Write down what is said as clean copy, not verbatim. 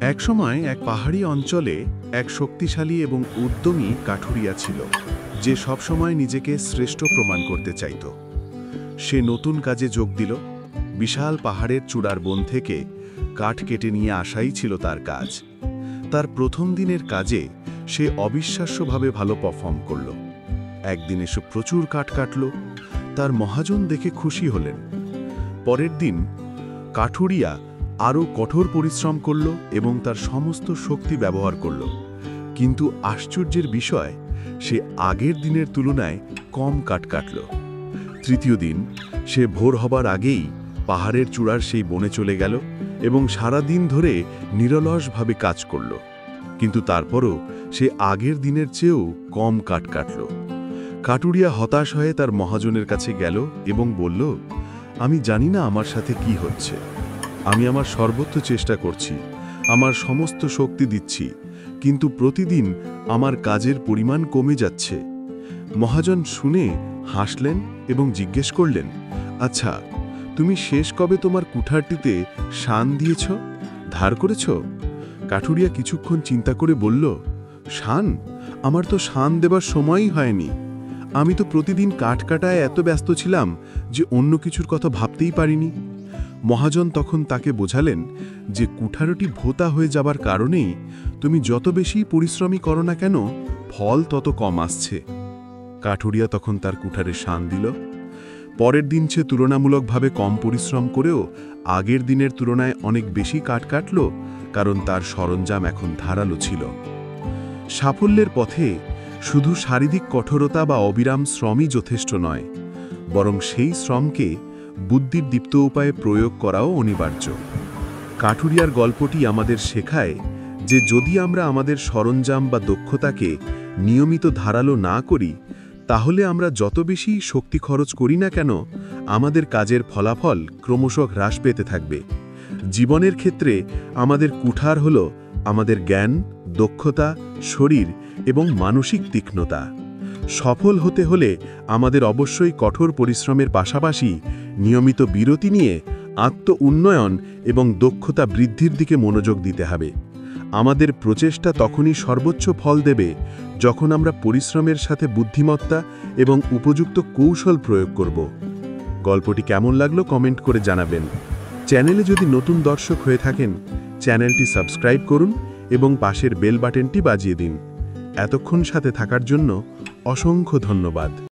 একসময় এক পাহাড়ি অঞ্চলে এক শক্তিশালী এবং উদ্যমী কাঠুরিয়া ছিল, যে সবসময় নিজেকে শ্রেষ্ঠ প্রমাণ করতে চাইত। সে নতুন কাজে যোগ দিল। বিশাল পাহাড়ের চূড়ার বন থেকে কাঠ কেটে নিয়ে আসাই ছিল তার কাজ। তার প্রথম দিনের কাজে সে অবিশ্বাস্যভাবে ভালো পারফর্ম করল। একদিন এসে প্রচুর কাঠ কাটল। তার মহাজন দেখে খুশি হলেন। পরের দিন কাঠুরিয়া আরও কঠোর পরিশ্রম করল এবং তার সমস্ত শক্তি ব্যবহার করল, কিন্তু আশ্চর্যের বিষয়, সে আগের দিনের তুলনায় কম কাঠ কাটল। তৃতীয় দিন সে ভোর হবার আগেই পাহাড়ের চূড়ার সেই বনে চলে গেল এবং সারা দিন ধরে নিরলসভাবে কাজ করল, কিন্তু তারপরও সে আগের দিনের চেয়েও কম কাঠ কাটল। কাঠুরিয়া হতাশ হয়ে তার মহাজনের কাছে গেল এবং বলল, আমি জানি না আমার সাথে কি হচ্ছে। আমি আমার সর্বোচ্চ চেষ্টা করছি, আমার সমস্ত শক্তি দিচ্ছি, কিন্তু প্রতিদিন আমার কাজের পরিমাণ কমে যাচ্ছে। মহাজন শুনে হাসলেন এবং জিজ্ঞেস করলেন, আচ্ছা, তুমি শেষ কবে তোমার কুঠারটিতে শান দিয়েছ, ধার করেছ? কাঠুরিয়া কিছুক্ষণ চিন্তা করে বলল, শান? আমার তো শান দেবার সময়ই হয়নি। আমি তো প্রতিদিন কাঠ কাটায় এত ব্যস্ত ছিলাম যে অন্য কিছুর কথা ভাবতেই পারিনি। মহাজন তখন তাকে বোঝালেন যে কুঠারটি ভোঁতা হয়ে যাবার কারণেই তুমি যত বেশি পরিশ্রমী করো না কেন, ফল তত কম আসছে। কাঠুরিয়া তখন তার কুঠারে শান দিল। পরের দিন সে তুলনামূলকভাবে কম পরিশ্রম করেও আগের দিনের তুলনায় অনেক বেশি কাঠ কাটল, কারণ তার সরঞ্জাম এখন ধারালো ছিল। সাফল্যের পথে শুধু শারীরিক কঠোরতা বা অবিরাম শ্রমই যথেষ্ট নয়, বরং সেই শ্রমকে বুদ্ধির দীপ্ত উপায়ে প্রয়োগ করাও অনিবার্য। কাঠুরিয়ার গল্পটি আমাদের শেখায় যে যদি আমরা আমাদের সরঞ্জাম বা দক্ষতাকে নিয়মিত ধারালো না করি, তাহলে আমরা যত বেশি শক্তি খরচ করি না কেন, আমাদের কাজের ফলাফল ক্রমশ হ্রাস পেতে থাকবে। জীবনের ক্ষেত্রে আমাদের কুঠার হল আমাদের জ্ঞান, দক্ষতা, শরীর এবং মানসিক তীক্ষ্ণতা। সফল হতে হলে আমাদের অবশ্যই কঠোর পরিশ্রমের পাশাপাশি নিয়মিত বিরতি নিয়ে আত্ম-উন্নয়ন এবং দক্ষতা বৃদ্ধির দিকে মনোযোগ দিতে হবে। আমাদের প্রচেষ্টা তখনই সর্বোচ্চ ফল দেবে যখন আমরা পরিশ্রমের সাথে বুদ্ধিমত্তা এবং উপযুক্ত কৌশল প্রয়োগ করব। গল্পটি কেমন লাগলো কমেন্ট করে জানাবেন। চ্যানেলে যদি নতুন দর্শক হয়ে থাকেন, চ্যানেলটি সাবস্ক্রাইব করুন এবং পাশের বেল বাটনটি বাজিয়ে দিন। এতক্ষণ সাথে থাকার জন্য অসংখ্য ধন্যবাদ।